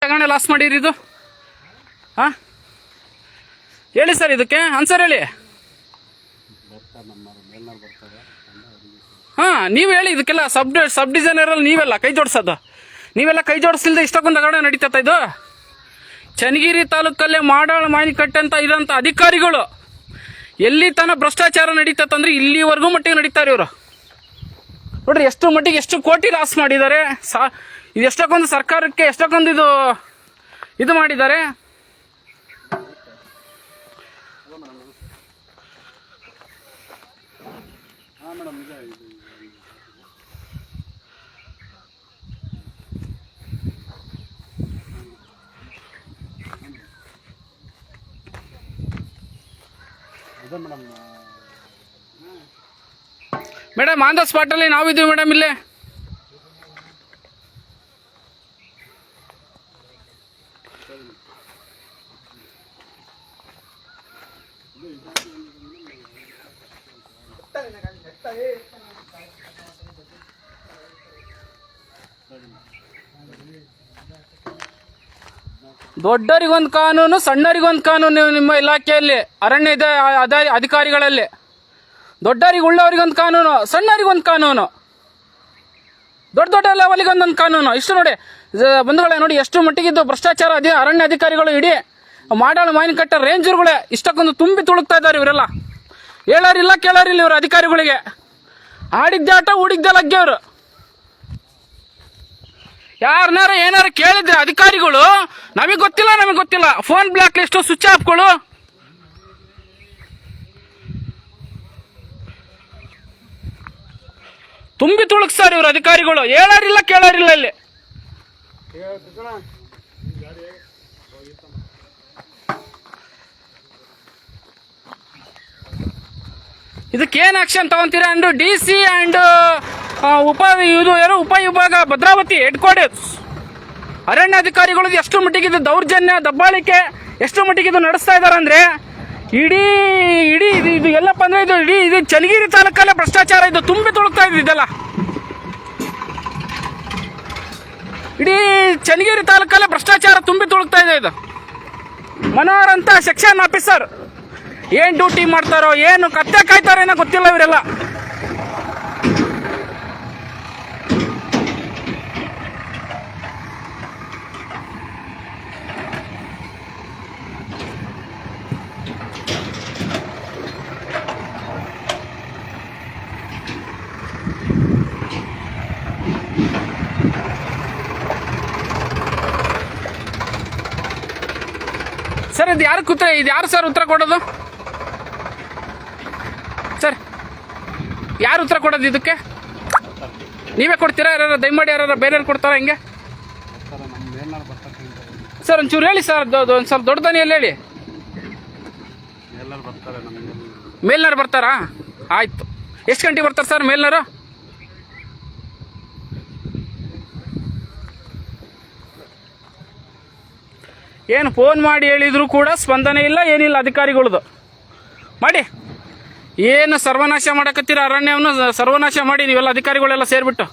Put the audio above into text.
ತಗೊಂಡೆ ಲಾಸ್ ಮಾಡಿರಿ ಇದು? ಹಾಂ ಹೇಳಿ ಸರ್, ಇದಕ್ಕೆ ಆನ್ಸರ್ ಹೇಳಿ. ಹಾಂ ನೀವು ಹೇಳಿ, ಇದಕ್ಕೆಲ್ಲ ಸಬ್ ಡಿಸೈನರಲ್ಲಿ ನೀವೆಲ್ಲ ಕೈ ಜೋಡಿಸೋದು, ನೀವೆಲ್ಲ ಕೈ ಜೋಡಿಸಿಲ್ದೆ ಇಷ್ಟಕ್ಕೊಂದು ಹಗರಣ ನಡೀತತ್ತ ಇದು? ಚನ್ನಗಿರಿ ತಾಲೂಕಲ್ಲೇ ಮಾಡಾಳ ಮಾವಿನಕಟ್ಟೆ ಅಂತ ಇರೋಂಥ ಅಧಿಕಾರಿಗಳು ಎಲ್ಲಿ ತನ ಭ್ರಷ್ಟಾಚಾರ ನಡೀತತ್ತಂದ್ರೆ ಇಲ್ಲಿವರೆಗೂ ಮಟ್ಟಿಗೆ ನಡೀತಾರೆ ಇವರು. ನೋಡ್ರಿ ಎಷ್ಟು ಮಟ್ಟಿಗೆ ಎಷ್ಟು ಕೋಟಿ ಲಾಸ್ ಮಾಡಿದ್ದಾರೆ. ಇದು ಎಷ್ಟಕ್ಕೊಂದು ಸರ್ಕಾರಕ್ಕೆ ಎಷ್ಟಕ್ಕೊಂದು ಇದು ಮಾಡಿದ್ದಾರೆ. ಮೇಡಮ್ ಆನ್ ದ ಸ್ಪಾಟ್ ಅಲ್ಲಿ ನಾವಿದ್ದೀವಿ ಮೇಡಮ್. ಇಲ್ಲೇ ದೊಡ್ಡರಿಗೊಂದು ಕಾನೂನು, ಸಣ್ಣರಿಗೊಂದು ಕಾನೂನು. ನಿಮ್ಮ ಇಲಾಖೆಯಲ್ಲಿ ಅರಣ್ಯ ಅಧಿಕಾರಿಗಳಲ್ಲಿ ದೊಡ್ಡರಿಗೆ ಉಳ್ಳವರಿಗೊಂದು ಕಾನೂನು, ಸಣ್ಣರಿಗೊಂದು ಕಾನೂನು, ದೊಡ್ಡ ಲೆವೆಲ್ಗೆ ಒಂದೊಂದು ಕಾನೂನು. ಇಷ್ಟು ನೋಡಿ ಬಂಧುಗಳೇ, ನೋಡಿ ಎಷ್ಟು ಮಟ್ಟಿಗಿದ್ದು ಭ್ರಷ್ಟಾಚಾರ. ಅರಣ್ಯ ಅಧಿಕಾರಿಗಳು ಇಡೀ ಮಾಡಾಳ ಮಾವಿನಕಟ್ಟೆ ರೇಂಜರ್ಗಳೇ ಇಷ್ಟಕ್ಕೊಂದು ತುಂಬಿ ತುಳುಕ್ತಾ ಇದ್ದಾರೆ. ಇವರೆಲ್ಲ ಹೇಳೋರಿಲ್ಲ ಕೇಳೋರಿಲ್ಲ ಇವರು ಅಧಿಕಾರಿಗಳಿಗೆ. ಆಡಿದ್ದೆ ಆಟ ಹೂಡಿದ್ದೆ ಲಗ್ಗೆ ಅವರು. ಯಾರನ್ನಾರ ಏನಾರ ಕೇಳಿದ್ರೆ ಅಧಿಕಾರಿಗಳು ನಮಗೆ ಗೊತ್ತಿಲ್ಲ ಫೋನ್ ಬ್ಲಾಕ್ ಲಿಸ್ಟ್, ಸ್ವಿಚ್ ಆಫ್ಗಳು. ತುಂಬಿ ತುಳುಕ್ತಾರೆ ಇವರು ಅಧಿಕಾರಿಗಳು. ಹೇಳೋರಿಲ್ಲ ಕೇಳೋರಿಲ್ಲ ಇಲ್ಲಿ. ಇದಕ್ಕೇನು ಆಕ್ಷನ್ ತಗೊಂತೀರಾ? ಅಂಡ್ DC ಅಂಡ್ ಉಪವಿಭಾಗ ಭದ್ರಾವತಿ ಹೆಡ್ ಕ್ವಾರ್ಟರ್ಸ್ ಅರಣ್ಯಾಧಿಕಾರಿಗಳು ಎಷ್ಟು ಮಟ್ಟಿಗೆ ದೌರ್ಜನ್ಯ ದಬ್ಬಾಳಿಕೆ ಎಷ್ಟು ಮಟ್ಟಿಗೆ ನಡೆಸ್ತಾ ಇದಾರೆ ಅಂದ್ರೆ ಇಡೀ ಇದು ಎಲ್ಲಪ್ಪ ಅಂದ್ರೆ ಇದು ಚನ್ನಗಿರಿ ತಾಲೂಕಲ್ಲೇ ಭ್ರಷ್ಟಾಚಾರ ಇದು ತುಂಬಿ ತುಳುಕ್ತಾ ಇದೆ. ಇದೆಲ್ಲ ಇಡೀ ಚನ್ನಗಿರಿ ತಾಲೂಕಲ್ಲೇ ಭ್ರಷ್ಟಾಚಾರ ತುಂಬಿ ತುಳುಕ್ತಾ ಇದೆ. ಇದು ಮನೋಹರ್ ಅಂತ ಸೆಕ್ಷನ್ ಆಫೀಸರ್ ಏನ್ ಡ್ಯೂಟಿ ಮಾಡ್ತಾರೋ, ಏನು ಕತ್ತೆ ಕಾಯ್ತಾರೋ ಏನೋ ಗೊತ್ತಿಲ್ಲ ಇವರೆಲ್ಲ. ಸರ್ ಇದು ಯಾರು ಸರ್ ಉತ್ತರ ಕೊಡೋದು? ಸರ್ ಯಾರು ಉತ್ತರ ಕೊಡೋದು ಇದಕ್ಕೆ? ನೀವೇ ಕೊಡ್ತೀರಾ? ದಯಮಾಡಿ ಯಾರು ಬೇರೆಯವ್ರು ಕೊಡ್ತಾರಾ? ಹಿಂಗೆ ಸರ್ ಒಂಚೂರು ಹೇಳಿ ಸರ್, ಒಂದು ಸ್ವಲ್ಪ ದೊಡ್ಡ ದನಿಯಲ್ಲಿ ಹೇಳಿ. ಮೇಲ್ನವ್ರು ಬರ್ತಾರಾ? ಆಯ್ತು. ಎಷ್ಟು ಗಂಟೆಗೆ ಬರ್ತಾರೆ ಸರ್ ಮೇಲ್ನವರು? ಏನು ಫೋನ್ ಮಾಡಿ ಹೇಳಿದ್ರು ಕೂಡ ಸ್ಪಂದನೆ ಇಲ್ಲ, ಏನಿಲ್ಲ ಅಧಿಕಾರಿಗಳದು. ಮಾಡಿ ಏನು ಸರ್ವನಾಶ ಮಾಡಕತ್ತೀರ? ಅರಣ್ಯವನ್ನು ಸರ್ವನಾಶ ಮಾಡಿ ನೀವೆಲ್ಲ ಅಧಿಕಾರಿಗಳೆಲ್ಲ ಸೇರಿಬಿಟ್ಟು.